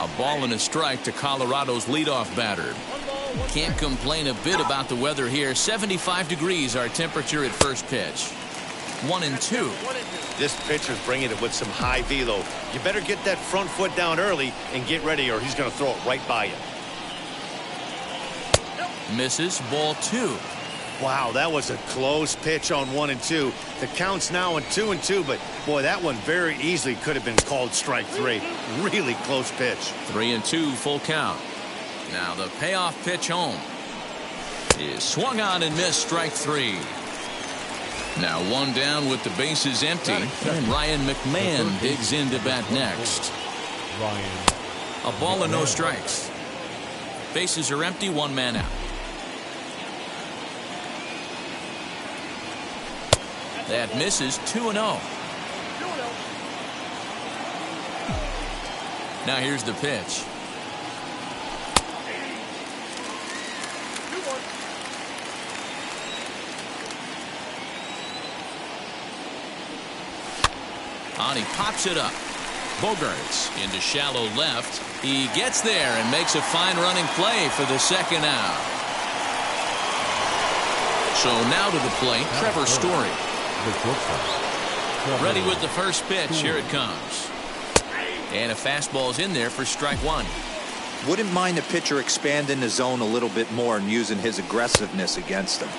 A ball and a strike to Colorado's leadoff batter. Can't complain a bit about the weather here. 75 degrees our temperature at first pitch. 1-2. This pitcher's bringing it with some high velo. You better get that front foot down early and get ready, or he's going to throw it right by you. Misses. Ball 2. Wow, that was a close pitch on 1-2. The count's now on 2-2, but boy, that one very easily could have been called strike 3. Really close pitch. 3-2, full count. Now the payoff pitch home is swung on and missed, strike 3. Now one down with the bases empty, and Ryan McMahon digs in to bat next. A ball and no strikes. Bases are empty, one man out. That misses. 2-0. Now here's the pitch. On he pops it up. Bogaerts into shallow left. He gets there and makes a fine running play for the second out. So now to the plate, Trevor Story. Ready with the first pitch. Here it comes. And a fastball's in there for strike 1. Wouldn't mind the pitcher expanding the zone a little bit more and using his aggressiveness against him.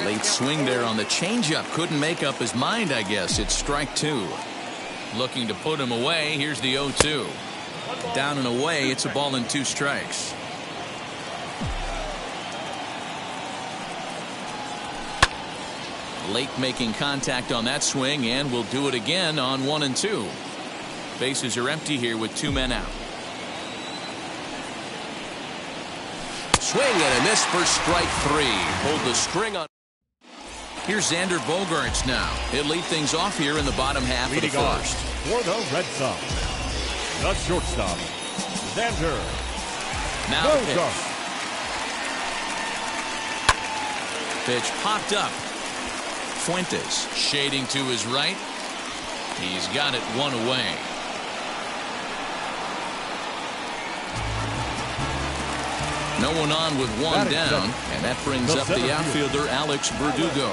Late swing there on the changeup. Couldn't make up his mind, I guess. It's strike 2. Looking to put him away. Here's the 0-2. Down and away. It's a ball and 2 strikes. Late making contact on that swing, and will do it again on 1-2. Bases are empty here with 2 men out. Swing and a miss for strike 3. Hold the string on. Here's Xander Bogaerts now. He'll lead things off here in the bottom half of the first. For the Red Sox, the shortstop, Xander now Bogaerts. Pitch popped up. Fuentes shading to his right. He's got it one away. No one on with one down, and that brings up the outfielder Alex Verdugo.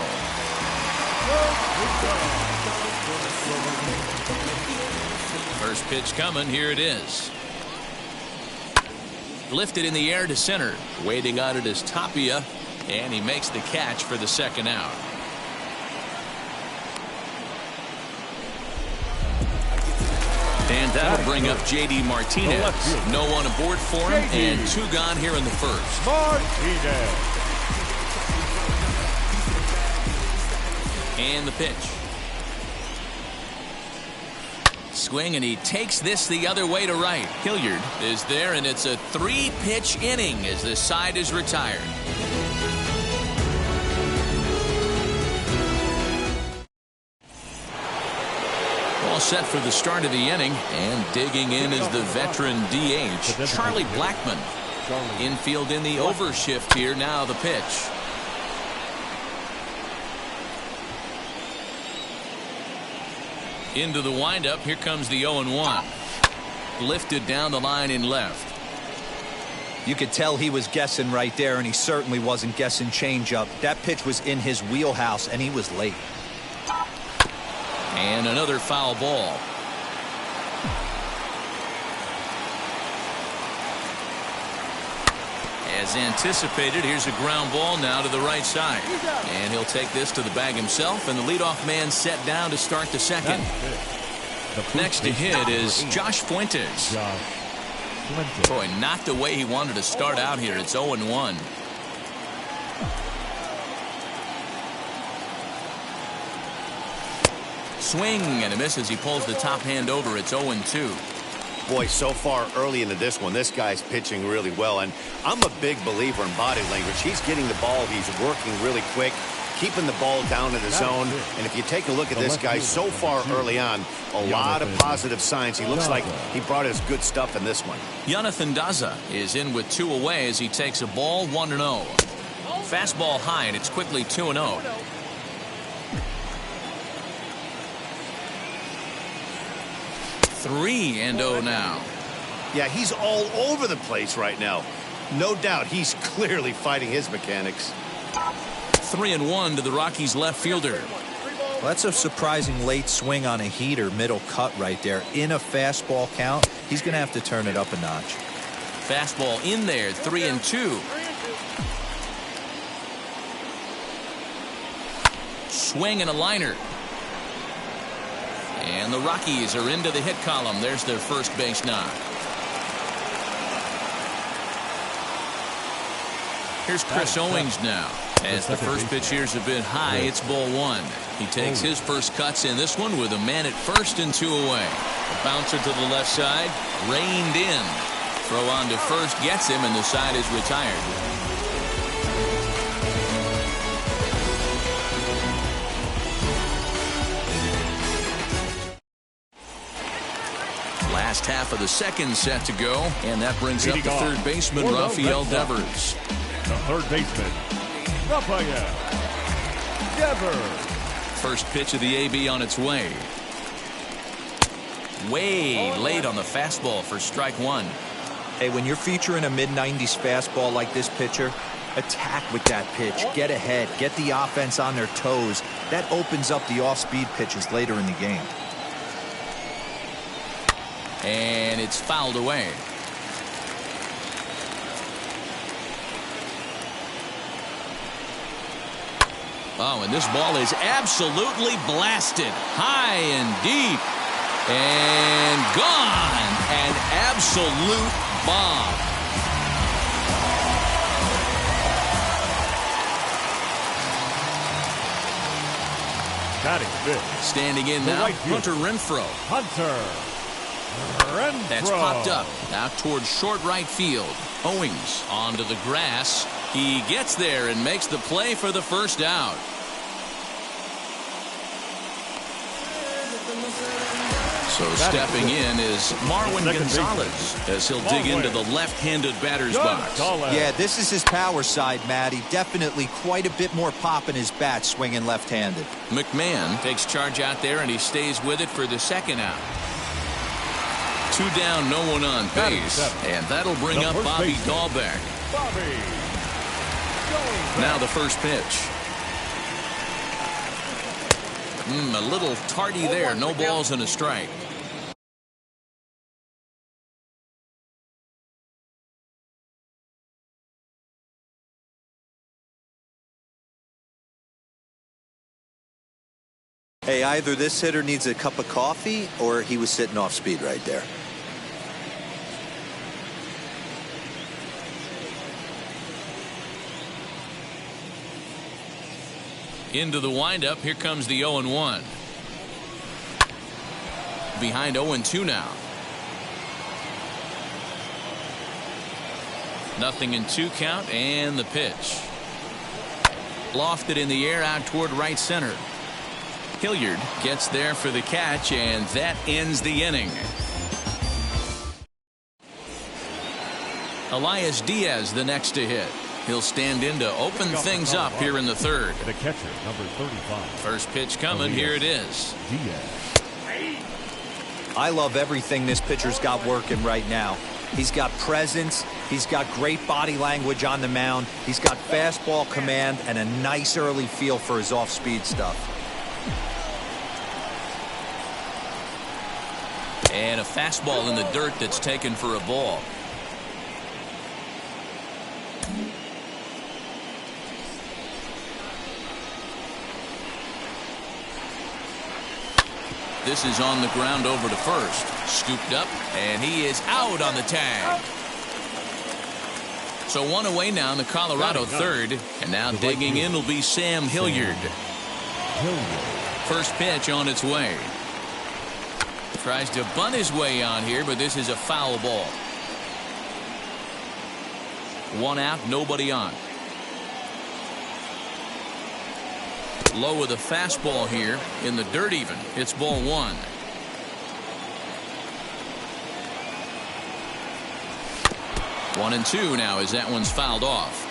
First pitch coming. Here it is. Lifted in the air to center. Waiting on it is Tapia, and he makes the catch for the second out. And that'll bring up J.D. Martinez. No one aboard for him, and 2 gone here in the first. Martinez. And the pitch. Swing, and he takes this the other way to right. Hilliard is there, and it's a 3-pitch inning as the side is retired. All set for the start of the inning, and digging in is the veteran DH, Charlie Blackmon. Infield in the overshift here. Now the pitch. Into the windup. Here comes the 0-1. Lifted down the line in left. You could tell he was guessing right there, and he certainly wasn't guessing changeup. That pitch was in his wheelhouse, and he was late. And another foul ball. As anticipated, here's a ground ball now to the right side. And he'll take this to the bag himself, and the leadoff man set down to start the second. Next to hit is Josh Fuentes. Boy, not the way he wanted to start out here. It's 0-1. Swing and a miss as he pulls the top hand over. It's 0-2. Boy, so far early into this one, this guy's pitching really well, and I'm a big believer in body language. He's getting the ball. He's working really quick, keeping the ball down in the zone. And if you take a look at this guy so far early on, a lot of positive signs. He looks like he brought us good stuff in this one. Jonathan Daza is in with 2 away as he takes a ball. 1-0. Fastball high, and it's quickly 2-0. 3-0 now. Yeah, he's all over the place right now. No doubt he's clearly fighting his mechanics. 3-1 to the Rockies left fielder. Well, that's a surprising late swing on a heater, middle cut right there. In a fastball count, he's going to have to turn it up a notch. Fastball in there, 3-2. Swing and a liner. And the Rockies are into the hit column. There's their first base knock. Here's Chris Owings now. As the first pitch here's a bit high, it's ball one. He takes his first cuts in this one with a man at first and 2 away. A bouncer to the left side, reined in. Throw on to first gets him, and the side is retired. Last half of the second set to go, and that brings up the third baseman, Rafael Dingerz. The third baseman, Rafael Dingerz. First pitch of the AB on its way. Way late on the fastball for strike one. Hey, when you're featuring a mid-90s fastball like this pitcher, attack with that pitch. Get ahead. Get the offense on their toes. That opens up the off-speed pitches later in the game. And it's fouled away. Oh, and this ball is absolutely blasted. High and deep. And gone. An absolute bomb. Batting fifth. Standing in now, Hunter Renfroe. That's popped up out towards short right field. Owings onto the grass. He gets there and makes the play for the first out. So stepping in is Marwin Gonzalez as he'll dig into the left-handed batter's box. Yeah, this is his power side, Matty. Definitely quite a bit more pop in his bat swinging left-handed. McMahon takes charge out there, and he stays with it for the second out. 2 down, no one on base, and that'll bring up Bobby Dahlbeck. Now the first pitch. A little tardy there. No balls and a strike. Hey, either this hitter needs a cup of coffee or he was sitting off speed right there. Into the windup. Here comes the 0-1. Behind 0-2 now. Nothing in 2 count, and the pitch. Lofted in the air out toward right center. Hilliard gets there for the catch, and that ends the inning. Elias Diaz the next to hit. He'll stand in to open things up here in the third. The catcher, number 35. First pitch coming. Here it is. I love everything this pitcher's got working right now. He's got presence. He's got great body language on the mound. He's got fastball command and a nice early feel for his off-speed stuff. And a fastball in the dirt that's taken for a ball. This is on the ground over to first. Scooped up, and he is out on the tag. So 1 away now in the Colorado third. And now digging in will be Sam Hilliard. First pitch on its way. Tries to bunt his way on here, but this is a foul ball. 1 out, nobody on. Low with a fastball here in the dirt even. It's ball 1. One and 2 now as that one's fouled off.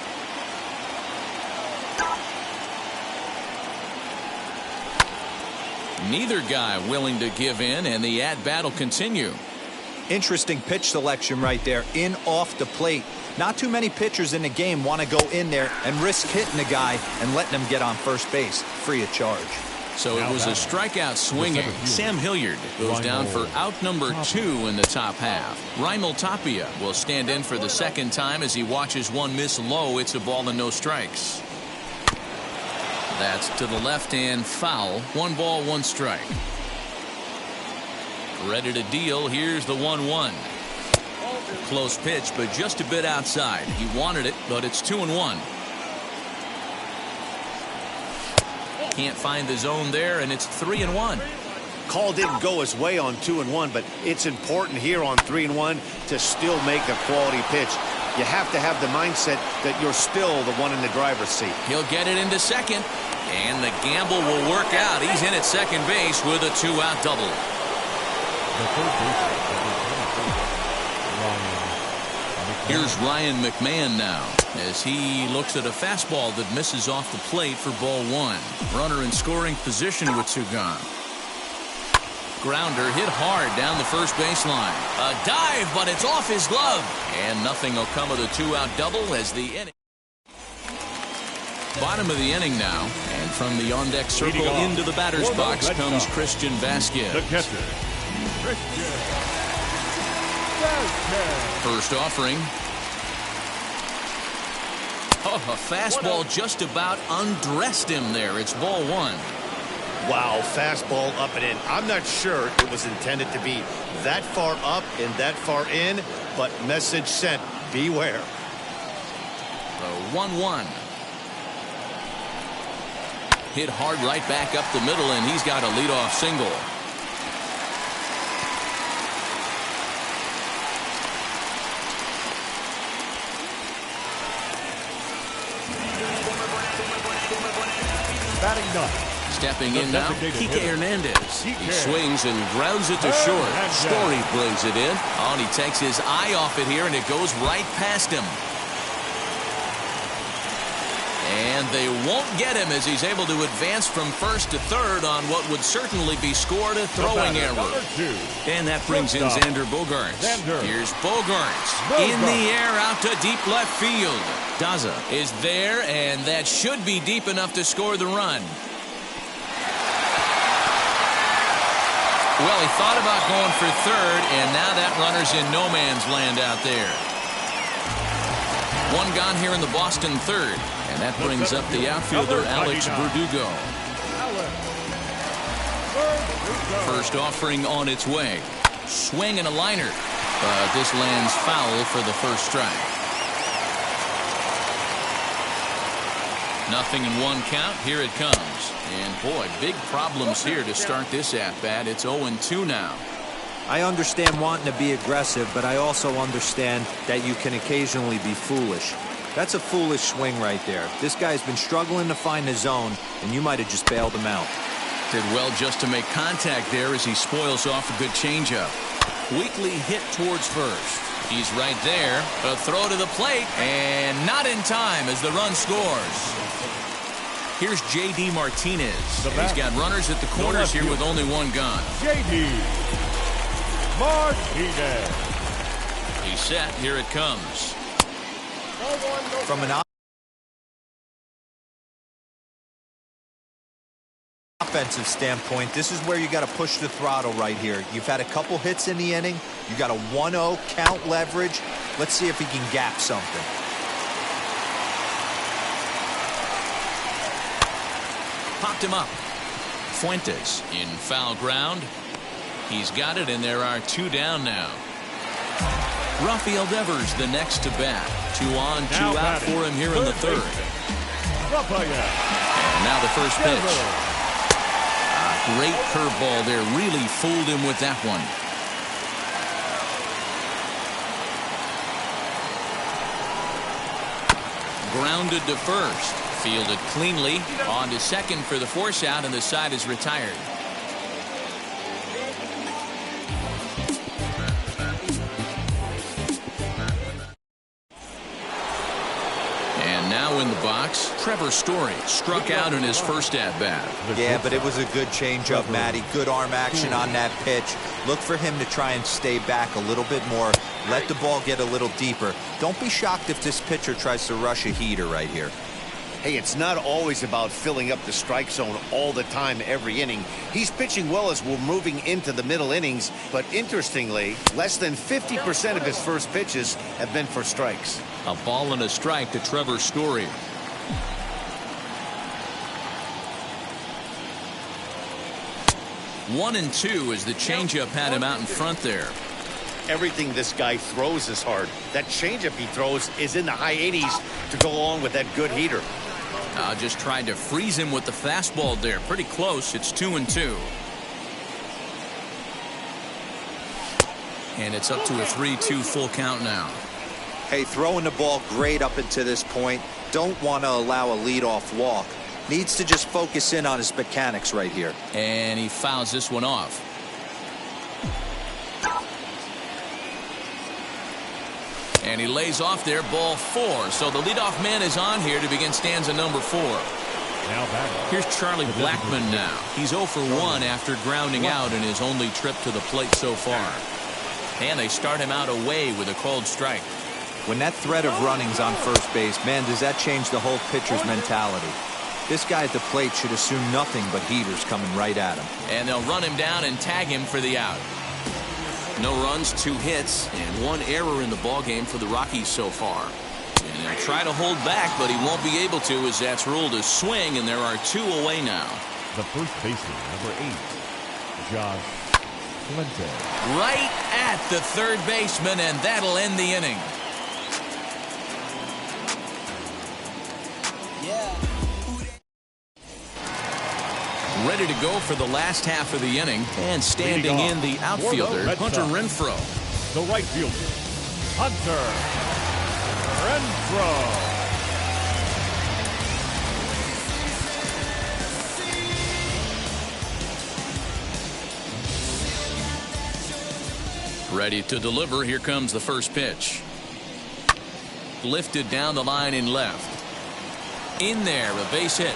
Neither guy willing to give in, and the at-bat will continue. Interesting pitch selection right there, in off the plate. Not too many pitchers in the game want to go in there and risk hitting a guy and letting him get on first base free of charge. So it was a strikeout swinging. Sam Hilliard goes down for out number 2 in the top half. Raimel Tapia will stand in for the second time as he watches one miss low. It's a ball and no strikes. That's to the left and foul. 1 ball, 1 strike. Ready to deal. Here's the 1-1. Close pitch, but just a bit outside. He wanted it, but it's 2-1. Can't find the zone there, and it's 3-1. Call didn't go his way on 2-1, but it's important here on 3-1 to still make a quality pitch. You have to have the mindset that you're still the one in the driver's seat. He'll get it into second, and the gamble will work out. He's in at second base with a 2-out double. Here's Ryan McMahon now as he looks at a fastball that misses off the plate for ball 1. Runner in scoring position with 2 gone. Grounder hit hard down the first baseline. A dive, but it's off his glove. And nothing will come of the 2-out double as the inning. Bottom of the inning now. And from the on-deck circle into the batter's box comes Christian Vasquez. The catcher, Christian Vasquez. First offering. Oh, a fastball just about undressed him there. It's ball 1. Wow, fastball up and in. I'm not sure it was intended to be that far up and that far in, but message sent. Beware. The 1-1. Hit hard right back up the middle, and he's got a leadoff single. Batting ninth. Stepping in now, Kike Hernandez. He swings and grounds it to short. Story brings it in. Oh, and he takes his eye off it here, and it goes right past him. And they won't get him as he's able to advance from first to third on what would certainly be scored a throwing error. And that brings in Xander Bogaerts. Here's Bogaerts in the air out to deep left field. Daza is there, and that should be deep enough to score the run. Well, he thought about going for third, and now that runner's in no man's land out there. 1 gone here in the Boston third, and that brings up the outfielder Alex Verdugo. First offering on its way. Swing and a liner, but this lands foul for the first strike. Nothing in 1 count. Here it comes. And boy, big problems here to start this at-bat. It's 0-2 now. I understand wanting to be aggressive, but I also understand that you can occasionally be foolish. That's a foolish swing right there. This guy's been struggling to find the zone, and you might have just bailed him out. Did well just to make contact there as he spoils off a good changeup. Weakly hit towards first. He's right there. A throw to the plate, and not in time as the run scores. Here's J.D. Martinez. He's got runners at the corners here with only 1 gone. J.D. Martinez. He's set. Here it comes. From an offensive standpoint, this is where you got to push the throttle right here. You've had a couple hits in the inning. You got a 1-0 count leverage. Let's see if he can gap something. Popped him up. Fuentes in foul ground. He's got it, and there are 2 down now. Rafael Devers the next to bat. 2 on, 2 out for him here in the third. And now the first pitch. Great curveball there. Really fooled him with that one. Grounded to first. Fielded cleanly. On to second for the force out, and the side is retired. And now in the box, Trevor Story struck out in his first at-bat. Yeah, but it was a good changeup, Matty. Good arm action on that pitch. Look for him to try and stay back a little bit more. Let the ball get a little deeper. Don't be shocked if this pitcher tries to rush a heater right here. Hey, it's not always about filling up the strike zone all the time every inning. He's pitching well as we're moving into the middle innings, but interestingly, less than 50% of his first pitches have been for strikes. A ball and a strike to Trevor Story. One and two as the changeup had him out in front there. Everything this guy throws is hard. That changeup he throws is in the high 80s to go along with that good heater. Just tried to freeze him with the fastball there. Pretty close. It's 2-2. And it's up to a 3-2 full count now. Hey, throwing the ball great up until this point. Don't want to allow a leadoff walk. Needs to just focus in on his mechanics right here. And he fouls this one off. And he lays off there, ball 4. So the leadoff man is on here to begin stanza number 4. Now batting. Here's Charlie Blackmon now. He's 0 for 1 after grounding out in his only trip to the plate so far. And they start him out away with a called strike. When that threat of running's on first base, man, does that change the whole pitcher's mentality. This guy at the plate should assume nothing but heaters coming right at him. And they'll run him down and tag him for the out. No runs, 2 hits, and 1 error in the ballgame for the Rockies so far. And they'll try to hold back, but he won't be able to as that's ruled a swing, and there are 2 away now. The first baseman, number 8, Josh Clinton. Right at the third baseman, and that'll end the inning. Ready to go for the last half of the inning, and standing in the outfielder, Hunter Renfroe. The right fielder, Hunter Renfroe. Ready to deliver. Here comes the first pitch. Lifted down the line in left. In there, a base hit.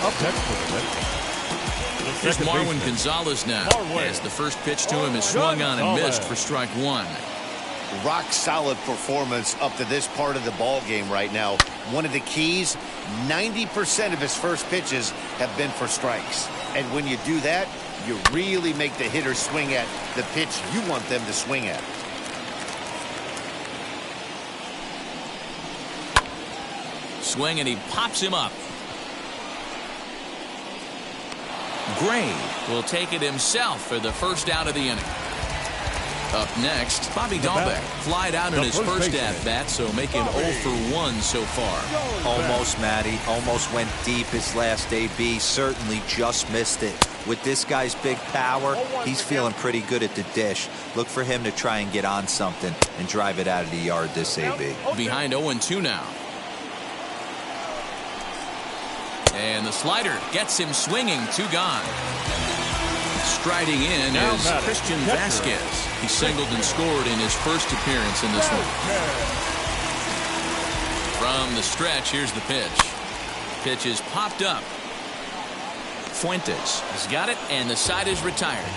Up next for the Here's Marwin Gonzalez now, as the first pitch to him is swung on and missed for strike 1. Rock solid performance up to this part of the ball game right now. One of the keys, 90% of his first pitches have been for strikes. And when you do that, you really make the hitter swing at the pitch you want them to swing at. Swing, and he pops him up. Gray will take it himself for the first out of the inning. Up next, Bobby Dahlbeck flied out in his first at-bat, so making 0 for 1 so far. Almost, Matty. Almost went deep his last AB. Certainly just missed it. With this guy's big power, he's feeling pretty good at the dish. Look for him to try and get on something and drive it out of the yard this AB. Behind 0-2 now. And the slider gets him swinging. 2 gone. Striding in is Christian Vasquez. He singled and scored in his first appearance in this one. From the stretch, here's the pitch. Pitch is popped up. Fuentes has got it, and the side is retired.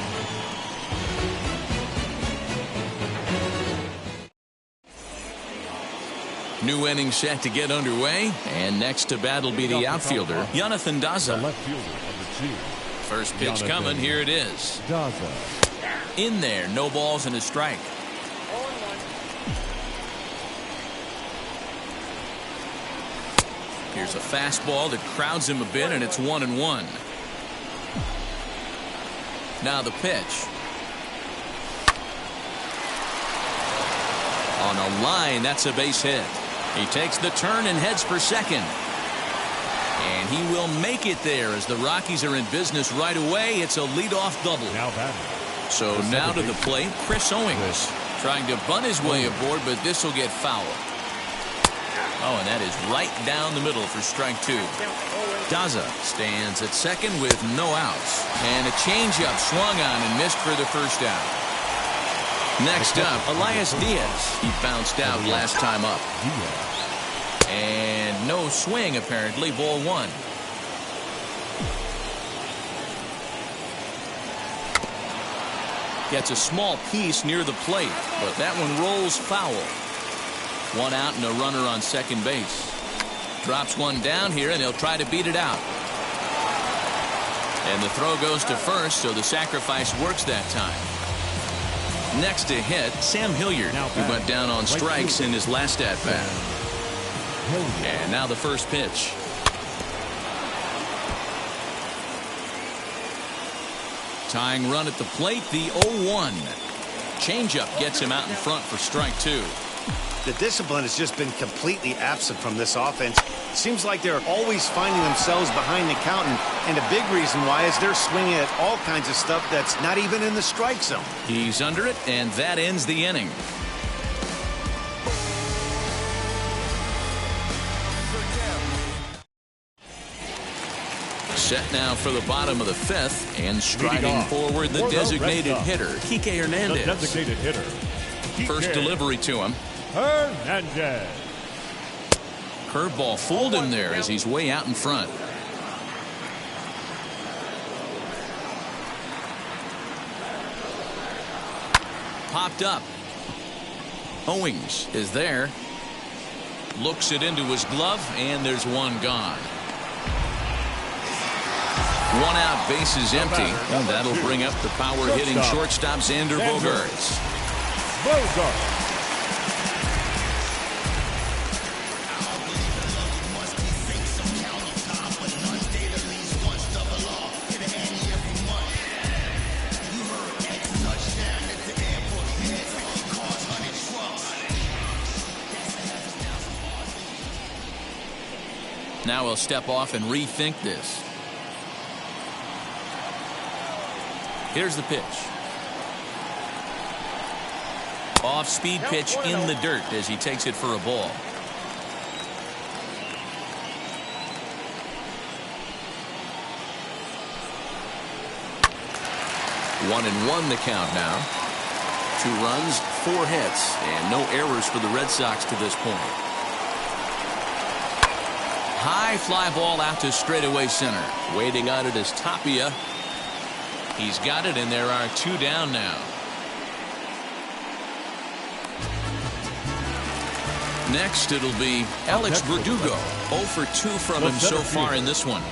New inning set to get underway, and next to bat will be the outfielder, Jonathan Daza. The left fielder, number 2. First pitch coming, here it is. Daza. In there, no balls and a strike. Here's a fastball that crowds him a bit, and it's 1-1. Now the pitch. On a line, that's a base hit. He takes the turn and heads for second. And he will make it there as the Rockies are in business right away. It's a leadoff double. Now batting. So now to the plate, Chris Owings trying to bunt his way aboard, but this will get foul. Oh, and that is right down the middle for strike 2. Daza stands at second with no outs. And a changeup swung on and missed for the first out. Next up, Elias Diaz. He bounced out last time up. And No swing, apparently. Ball one. Gets a small piece near the plate, but that one rolls foul. One out and a runner on second base. Drops one down here, and he'll try to beat it out. And the throw goes to first, so the sacrifice works that time. Next to hit, Sam Hilliard, who went down on strikes in his last at-bat. And now the first pitch. Tying run at the plate, the 0-1. Changeup gets him out in front for strike two. The discipline has just been completely absent from this offense. Seems like they're always finding themselves behind the count, and a big reason why is they're swinging at all kinds of stuff that's not even in the strike zone. He's under it, and that ends the inning. Set now for the bottom of the fifth, and striding forward the designated hitter, Kike Hernandez. The designated hitter. First delivery to him. Hernandez. Curveball fooled him there as he's way out in front. Popped up. Owings is there. Looks it into his glove, and there's one gone. One out, bases empty, and that'll bring up the power-hitting shortstop Xander Bogaerts. Now we'll step off and rethink this. Here's the pitch. Off-speed pitch in the dirt as he takes it for a ball. One and one the count now. 2 runs, 4 hits, and no errors for the Red Sox to this point. High fly ball out to straightaway center. Waiting on it is Tapia. He's got it, and there are 2 down now. Next, it'll be Alex Verdugo. 0 for 2 from him so far in this one.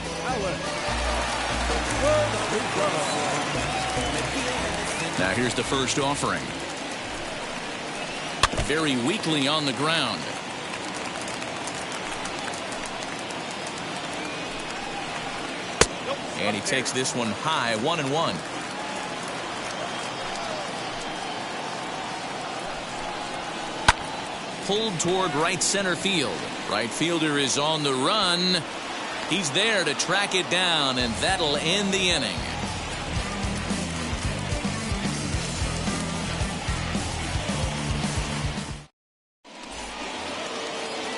Now here's the first offering. Very weakly on the ground. And he takes this one high, 1-1. Pulled toward right center field. Right fielder is on the run. He's there to track it down, and that'll end the inning.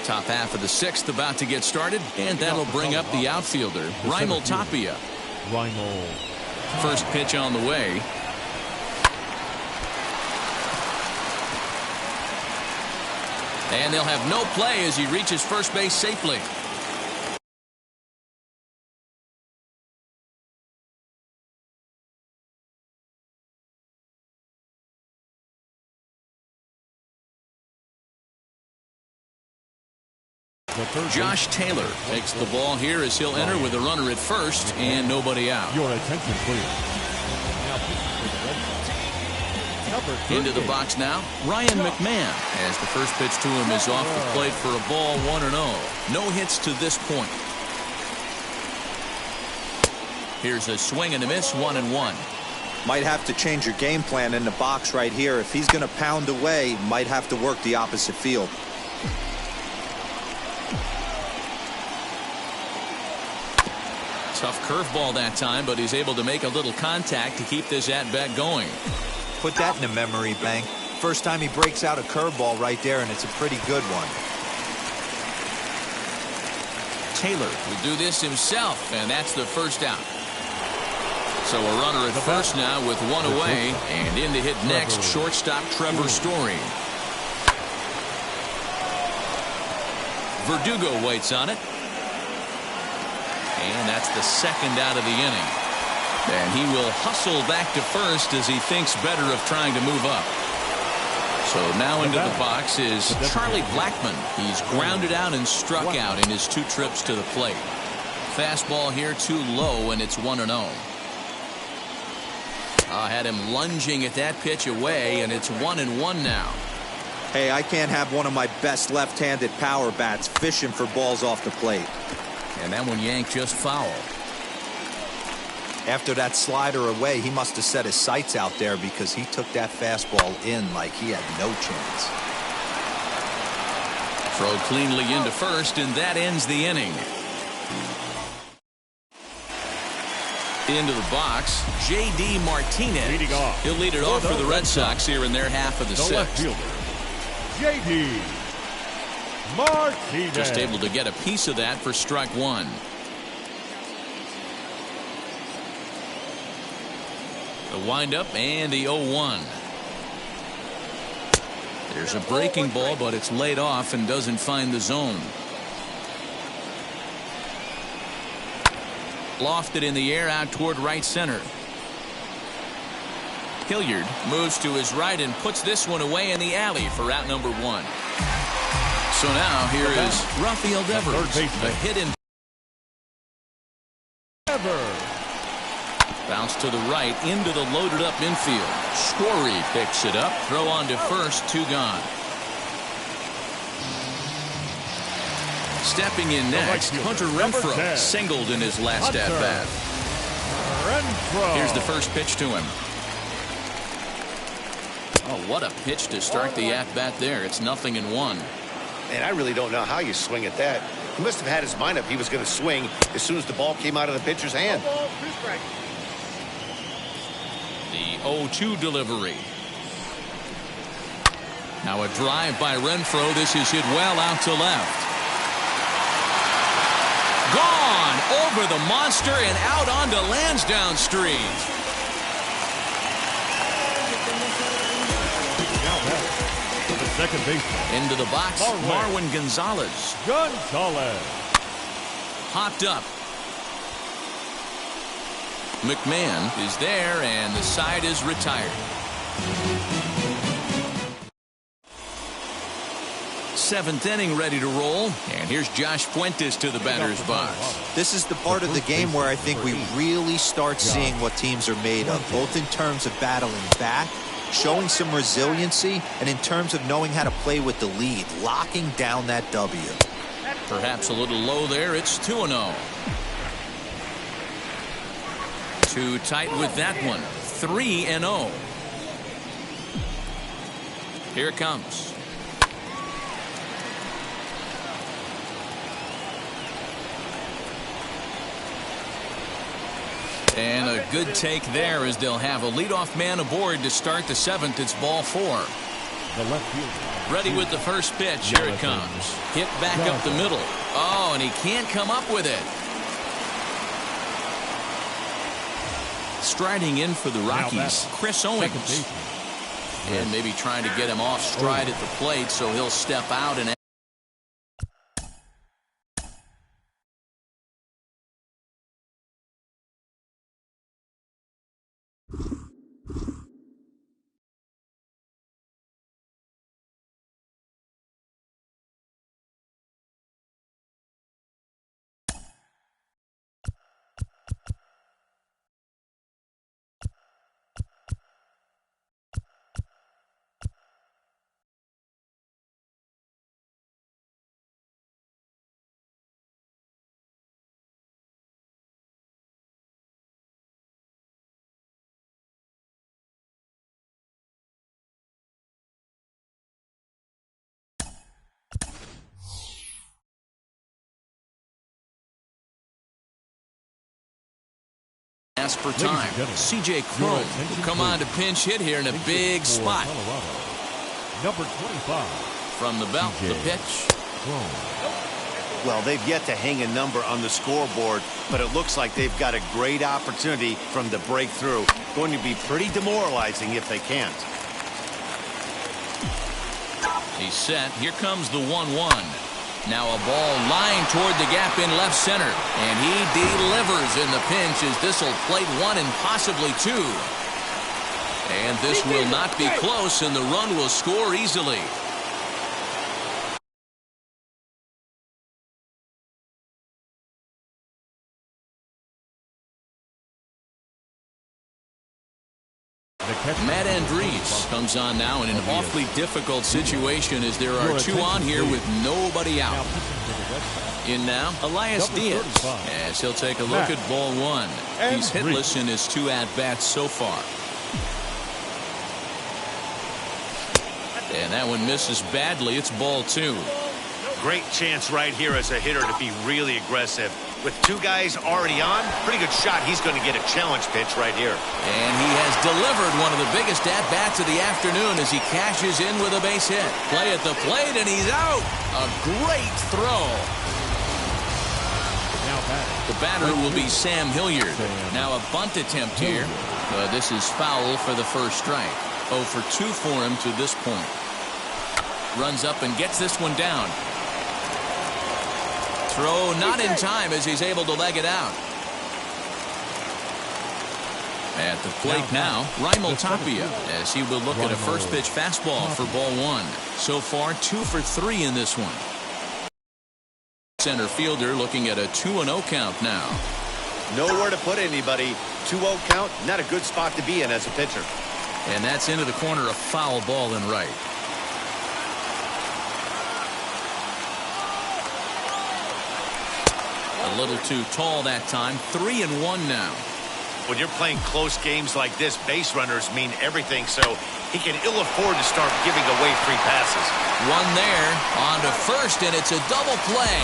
Top half of the 6th about to get started, and that'll bring up the outfielder, Raimel Tapia. First pitch on the way. And they'll have no play as he reaches first base safely. Josh Taylor takes the ball here as he'll enter with a runner at first and nobody out. Your attention, please. Into the box now, Ryan McMahon, as the first pitch to him is off the plate for a ball, 1-0. No hits to this point. Here's a swing and a miss, 1-1. Might have to change your game plan in the box right here. If he's going to pound away, might have to work the opposite field. Tough curveball that time, but he's able to make a little contact to keep this at-bat going. Put that in the memory bank. First time he breaks out a curveball right there, and it's a pretty good one. Taylor will do this himself, and that's the first out. So a runner at first now with 1 away, and in to hit next, shortstop Trevor Story. Verdugo waits on it. And that's the second out of the inning. And he will hustle back to first as he thinks better of trying to move up. So now into the box is Charlie Blackmon. He's grounded out and struck out in his 2 trips to the plate. Fastball here too low, and it's 1-0. Had him lunging at that pitch away, and it's 1-1 now. Hey, I can't have one of my best left-handed power bats fishing for balls off the plate. And that one yanked just foul. After that slider away, he must have set his sights out there because he took that fastball in like he had no chance. Throw cleanly into first, and that ends the inning. Into the box, J.D. Martinez. Leading off. He'll lead it off for the Red Sox here in their half of the left 6th. fielder, J.D. Martinez. Just able to get a piece of that for strike 1. The windup and the 0-1. There's a breaking ball, but it's laid off and doesn't find the zone. Lofted in the air out toward right center. Hilliard moves to his right and puts this one away in the alley for out number 1. So now here is Rafael Devers. A hit in. Bounce to the right into the loaded up infield. Story picks it up. Throw on to first. 2 gone. Stepping in next, Hunter Renfroe singled in his last at bat. Here's the first pitch to him. Oh, what a pitch to start the at bat there. It's 0-1. And I really don't know how you swing at that. He must have had his mind up he was going to swing as soon as the ball came out of the pitcher's hand. The 0-2 delivery. Now a drive by Renfroe. This is hit well out to left. Gone over the monster and out onto Lansdowne Street. Second baseman. Into the box, Marwin Gonzalez. Popped up. McMahon is there, and the side is retired. 7th inning ready to roll, and here's Josh Fuentes to the batter's box. This is the part of the game where I think we really start seeing what teams are made of, both in terms of battling back, showing some resiliency, and in terms of knowing how to play with the lead, locking down that W. Perhaps a little low there. It's 2-0. Too tight with that one. 3-0. Here it comes. And a good take there as they'll have a leadoff man aboard to start the 7th. It's ball 4. The left field. Ready with the first pitch. Here it comes. Hit back up the middle. Oh, and he can't come up with it. Striding in for the Rockies, Chris Owings. And maybe trying to get him off stride at the plate so he'll step out and ask for time. C.J. Cron will come on to pinch hit here in a big spot. Number 25. From the belt, the pitch. Well, they've yet to hang a number on the scoreboard, but it looks like they've got a great opportunity from the breakthrough. Going to be pretty demoralizing if they can't. He's set. Here comes the 1-1. Now a ball lined toward the gap in left center. And he delivers in the pinch as this will plate 1 and possibly 2. And this will not be close, and the run will score easily. Matt Dingerz comes on now in an awfully difficult situation as there are 2 on here with nobody out. In now, Elias Diaz, as he'll take a look at ball 1. He's hitless in his 2 at-bats so far. And that one misses badly. It's ball 2. Great chance right here as a hitter to be really aggressive. With 2 guys already on, pretty good shot. He's going to get a challenge pitch right here. And he has delivered one of the biggest at-bats of the afternoon as he cashes in with a base hit. Play at the plate, and he's out. A great throw. The batter will be Sam Hilliard. Now a bunt attempt here. This is foul for the first strike. 0 for 2 for him to this point. Runs up and gets this one down. Throw not in time as he's able to leg it out. At the plate now, Raimel Tapia, as he will look at a first pitch fastball for ball 1. So far 2 for 3 in this one. Center fielder looking at a 2-0 count now. Nowhere to put anybody. 2-0 count, not a good spot to be in as a pitcher. And that's into the corner, a foul ball and right. A little too tall that time. 3-1 now. When you're playing close games like this, base runners mean everything, so he can ill afford to start giving away free passes. One there, on to first, and it's a double play.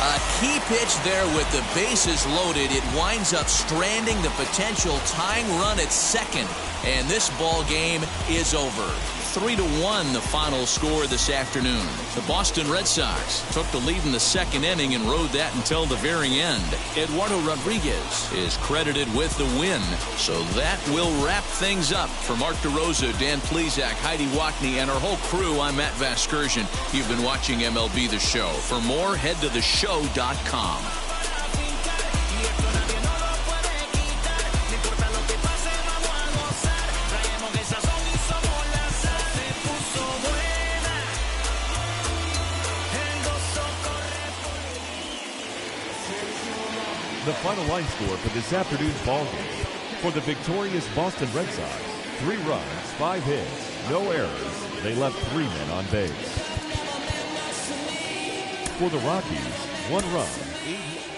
A key pitch there with the bases loaded. It winds up stranding the potential tying run at second, and this ball game is over. 3-1 the final score this afternoon. The Boston Red Sox took the lead in the second inning and rode that until the very end. Eduardo Rodriguez is credited with the win. So that will wrap things up. For Mark DeRosa, Dan Plesac, Heidi Watney, and our whole crew, I'm Matt Vasgersian. You've been watching MLB The Show. For more, head to theshow.com. The final line score for this afternoon's ball game. For the victorious Boston Red Sox, 3 runs, 5 hits, no errors. They left 3 men on base. For the Rockies, 1 run, 8 hits.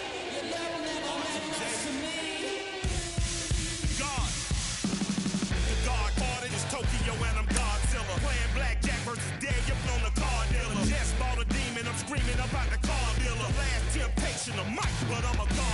Screaming about the car dealer. Last temptation of Mike, but I'm a god.